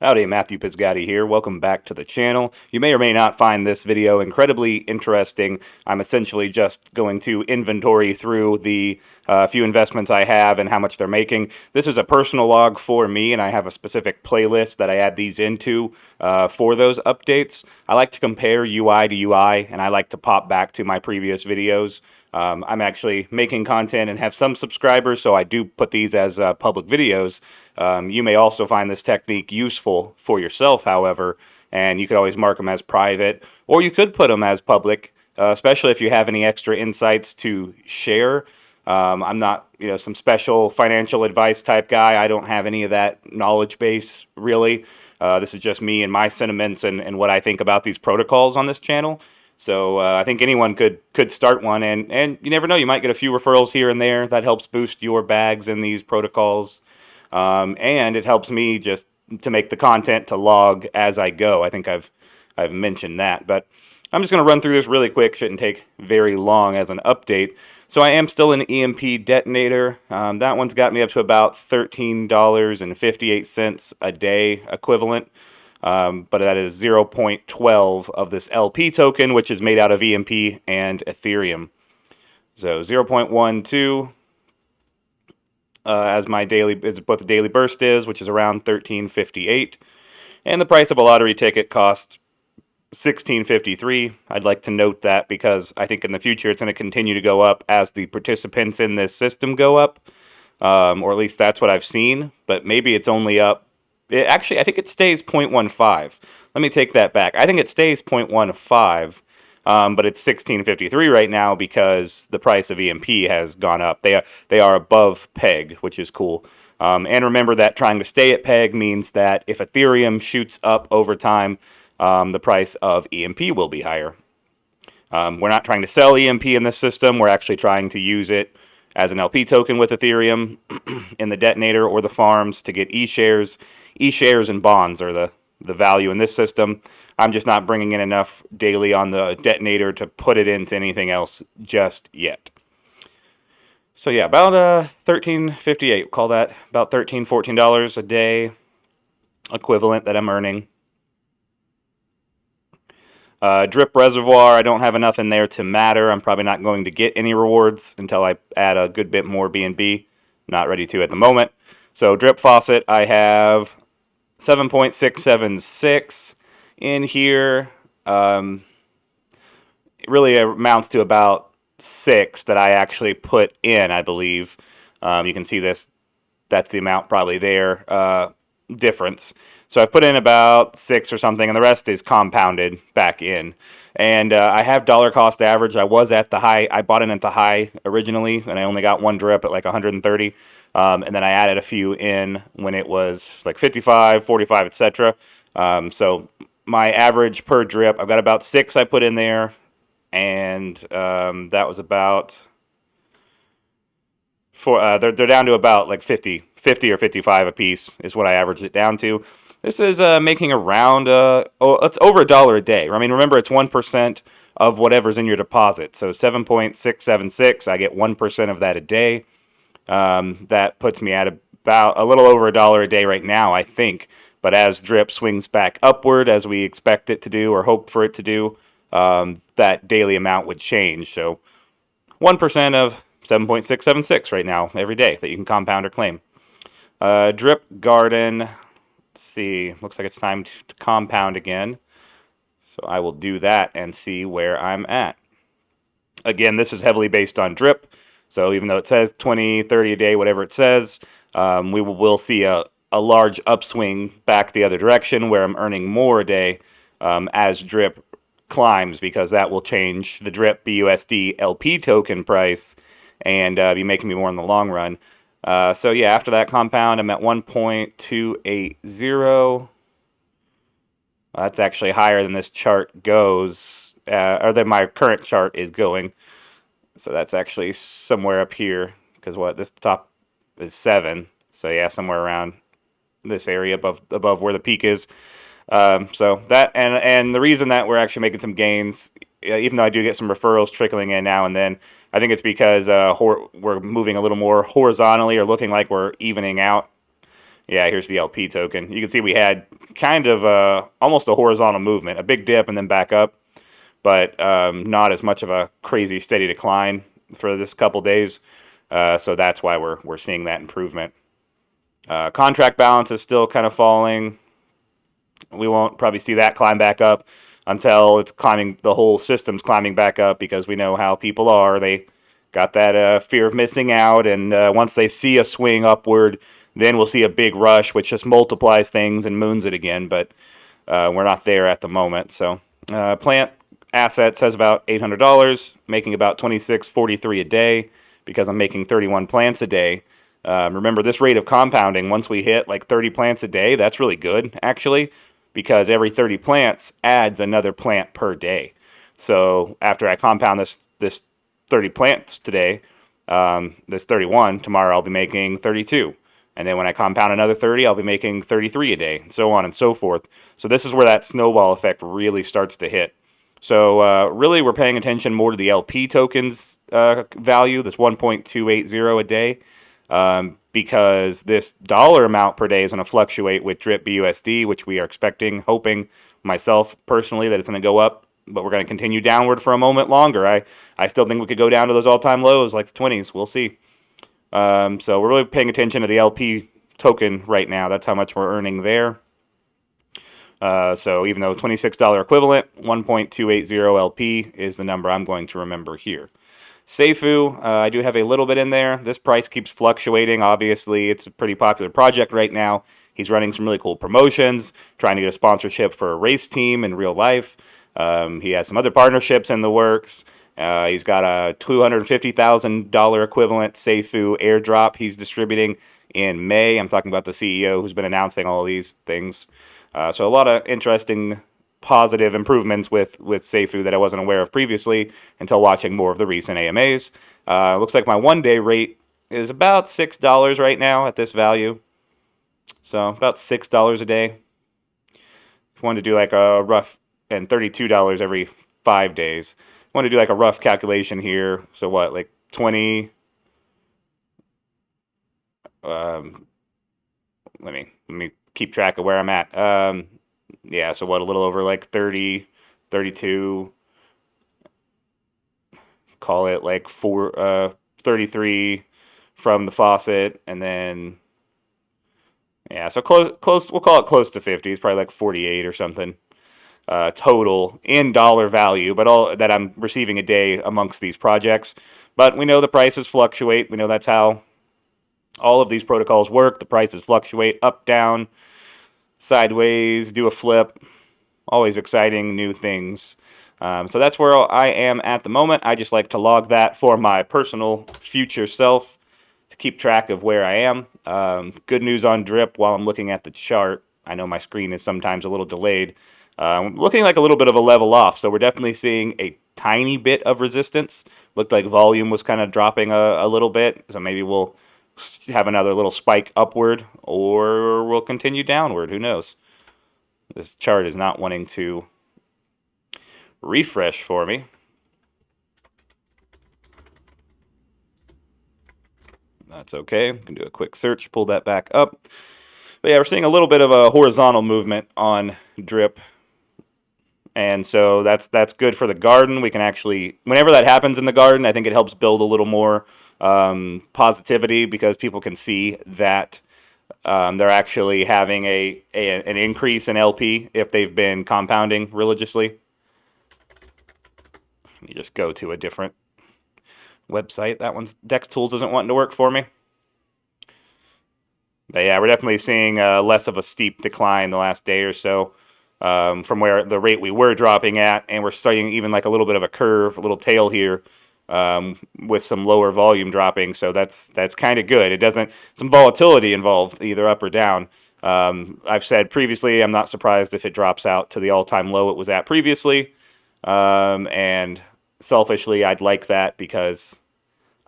Howdy, Matthew Pisgatti here. Welcome back to the channel. You may or may not find this video incredibly interesting. I'm essentially just going to inventory through the few investments I have and how much they're making. This is a personal log for me, and I have a specific playlist that I add these into for those updates. I like to compare UI to UI, and I like to pop back to my previous videos. I'm actually making content and have some subscribers, so I do put these as public videos. You may also find this technique useful for yourself, however, and you could always mark them as private, or you could put them as public, especially if you have any extra insights to share. I'm not, some special financial advice type guy. I don't have any of that knowledge base, really. This is just me and my sentiments and what I think about these protocols on this channel. So I think anyone could start one, and you never know, you might get a few referrals here and there. That helps boost your bags in these protocols, and it helps me just to make the content to log as I go. I think I've mentioned that, but I'm just going to run through this really quick. Shouldn't take very long as an update. So I am still an EMP detonator. That one's got me up to about $13.58 a day equivalent. But that is 0.12 of this LP token, which is made out of EMP and Ethereum. So 0.12 as my daily is what the daily burst is, which is around 13.58, and the price of a lottery ticket costs 16.53. I'd like to note that because I think in the future it's going to continue to go up as the participants in this system go up, or at least that's what I've seen. But maybe it's only up. Actually, I think it stays 0.15. Let me take that back. I think it stays 0.15, but it's 16.53 right now because the price of EMP has gone up. They are above peg, which is cool. And remember that trying to stay at peg means that if Ethereum shoots up over time, the price of EMP will be higher. We're not trying to sell EMP in this system. We're actually trying to use it as an LP token with Ethereum in the detonator or the farms to get E-shares. E-shares and bonds are the value in this system. I'm just not bringing in enough daily on the detonator to put it into anything else just yet. So yeah, about $13.58. Call that about $13-14 a day equivalent that I'm earning. Drip reservoir, I don't have enough in there to matter. I'm probably not going to get any rewards until I add a good bit more BNB. Not ready to at the moment. So drip faucet, I have 7.676 in here. It really amounts to about 6 that I actually put in, I believe. You can see this. That's the amount probably there. Difference. So I've put in about 6 or something, and the rest is compounded back in. And I have dollar cost average. I was at the high. I bought in at the high originally, and I only got one drip at like 130. And then I added a few in when it was like 55, 45, etc. So my average per drip, I've got about 6 I put in there, and that was about they're down to about like 50 or 55 a piece is what I averaged it down to. This is making around it's over $1 a day. I mean, remember it's 1% of whatever's in your deposit. So 7.676, I get 1% of that a day. That puts me at about a little over $1 a day right now, I think. But as drip swings back upward, as we expect it to do or hope for it to do, that daily amount would change. So 1% of 7.676 right now every day that you can compound or claim. Drip garden. Let's see. Looks like it's time to compound again. So I will do that and see where I'm at. Again, this is heavily based on drip. So even though it says 20, 30 a day, whatever it says, we'll see a large upswing back the other direction where I'm earning more a day as drip climbs, because that will change the drip BUSD LP token price and be making me more in the long run. So yeah, after that compound, I'm at 1.280. That's actually higher than this chart goes, or than my current chart is going. So that's actually somewhere up here, because this top is 7. So yeah, somewhere around this area above where the peak is. So that and the reason that we're actually making some gains, even though I do get some referrals trickling in now and then, I think it's because we're moving a little more horizontally or looking like we're evening out. Yeah, here's the LP token. You can see we had kind of almost a horizontal movement, a big dip and then back up, but not as much of a crazy steady decline for this couple days. So that's why we're seeing that improvement. Contract balance is still kind of falling. We won't probably see that climb back up until it's climbing, the whole system's climbing back up, because we know how people are. They got that fear of missing out, and once they see a swing upward, then we'll see a big rush, which just multiplies things and moons it again, but we're not there at the moment. So plant asset says about $800, making about $26.43 a day, because I'm making 31 plants a day. Remember, this rate of compounding, once we hit like 30 plants a day, that's really good, actually, because every 30 plants adds another plant per day. So after I compound this 30 plants today, this 31, tomorrow I'll be making 32. And then when I compound another 30, I'll be making 33 a day, and so on and so forth. So this is where that snowball effect really starts to hit. So really, we're paying attention more to the LP tokens value, this 1.280 a day, because this dollar amount per day is going to fluctuate with DRIP BUSD, which we are expecting, hoping, myself personally, that it's going to go up, but we're going to continue downward for a moment longer. I still think we could go down to those all-time lows like the 20s. We'll see. So we're really paying attention to the LP token right now. That's how much we're earning there. So even though $26 equivalent, 1.280 LP is the number I'm going to remember here. Seifu, I do have a little bit in there. This price keeps fluctuating. Obviously, it's a pretty popular project right now. He's running some really cool promotions, trying to get a sponsorship for a race team in real life. He has some other partnerships in the works. He's got a $250,000 equivalent Seifu airdrop he's distributing in May. I'm talking about the CEO who's been announcing all these things. So a lot of interesting positive improvements with Seifu that I wasn't aware of previously until watching more of the recent AMAs. Looks like my one-day rate is about $6 right now at this value. So about $6 a day. If you wanted to do like a rough, and $32 every 5 days. I want to do like a rough calculation here. So what, like 20? Let me keep track of where I'm at. Yeah, so what, a little over like 30, 32. Call it like 33 from the faucet, and then yeah, so close. We'll call it close to 50. It's probably like 48 or something. Total in dollar value, but all that I'm receiving a day amongst these projects. But we know the prices fluctuate. We know that's how all of these protocols work. The prices fluctuate up, down, sideways, do a flip. Always exciting new things. So that's where I am at the moment. I just like to log that for my personal future self to keep track of where I am. Good news on DRIP while I'm looking at the chart. I know my screen is sometimes a little delayed. Looking like a little bit of a level off, so we're definitely seeing a tiny bit of resistance. Looked like volume was kind of dropping a little bit, so maybe we'll have another little spike upward, or we'll continue downward. Who knows? This chart is not wanting to refresh for me. That's okay. We can do a quick search, pull that back up. But yeah, we're seeing a little bit of a horizontal movement on DRIP. And so that's good for the garden. We can actually, whenever that happens in the garden, I think it helps build a little more positivity, because people can see that they're actually having an increase in LP if they've been compounding religiously. Let me just go to a different website. That one's Dex Tools isn't wanting to work for me. But yeah, we're definitely seeing less of a steep decline the last day or so. From where the rate we were dropping at, and we're starting even like a little bit of a curve, a little tail here, with some lower volume dropping. So that's kind of good. It doesn't, some volatility involved, either up or down. I've said previously, I'm not surprised if it drops out to the all-time low it was at previously. And selfishly, I'd like that, because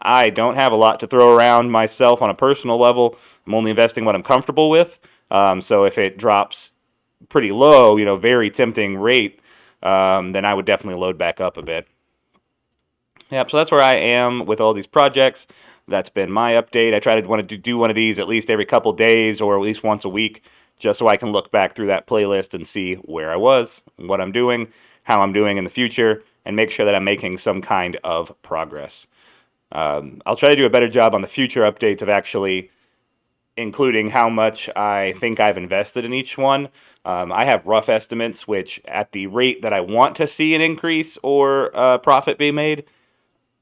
I don't have a lot to throw around myself on a personal level. I'm only investing what I'm comfortable with. So if it drops pretty low, very tempting rate, then I would definitely load back up a bit. Yep, so that's where I am with all these projects. That's been my update. I try to want to do one of these at least every couple days or at least once a week, just so I can look back through that playlist and see where I was, what I'm doing, how I'm doing in the future, and make sure that I'm making some kind of progress. I'll try to do a better job on the future updates of actually including how much I think I've invested in each one. I have rough estimates, which at the rate that I want to see an increase or profit be made,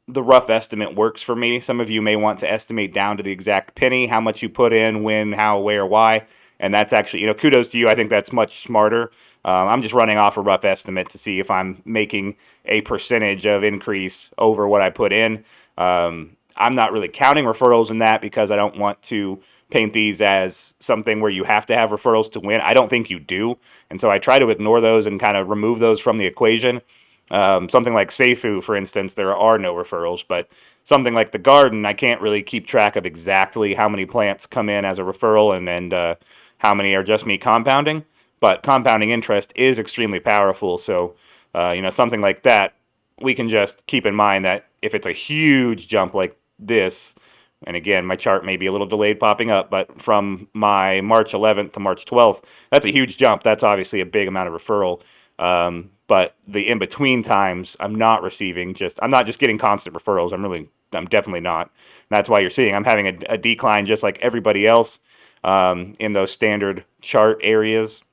the rough estimate works for me. Some of you may want to estimate down to the exact penny how much you put in, when, how, where, why. And that's actually, kudos to you. I think that's much smarter. I'm just running off a rough estimate to see if I'm making a percentage of increase over what I put in. I'm not really counting referrals in that because I don't want to paint these as something where you have to have referrals to win. I don't think you do. And so I try to ignore those and kind of remove those from the equation. Something like Seifu, for instance, there are no referrals, but something like the garden, I can't really keep track of exactly how many plants come in as a referral and how many are just me compounding. But compounding interest is extremely powerful. So, something like that, we can just keep in mind that if it's a huge jump like this, and again, my chart may be a little delayed popping up, but from my March 11th to March 12th, that's a huge jump. That's obviously a big amount of referral. But the in between times, I'm not just getting constant referrals. I'm definitely not. And that's why you're seeing I'm having a decline just like everybody else in those standard chart areas.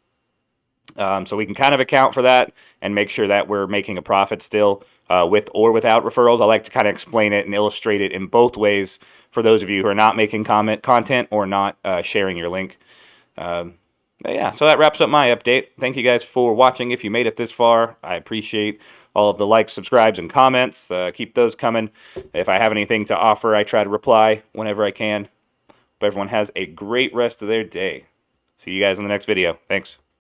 So we can kind of account for that and make sure that we're making a profit still with or without referrals. I like to kind of explain it and illustrate it in both ways for those of you who are not making content or not sharing your link. Yeah, so that wraps up my update. Thank you guys for watching. If you made it this far, I appreciate all of the likes, subscribes, and comments. Keep those coming. If I have anything to offer, I try to reply whenever I can. Hope everyone has a great rest of their day. See you guys in the next video. Thanks.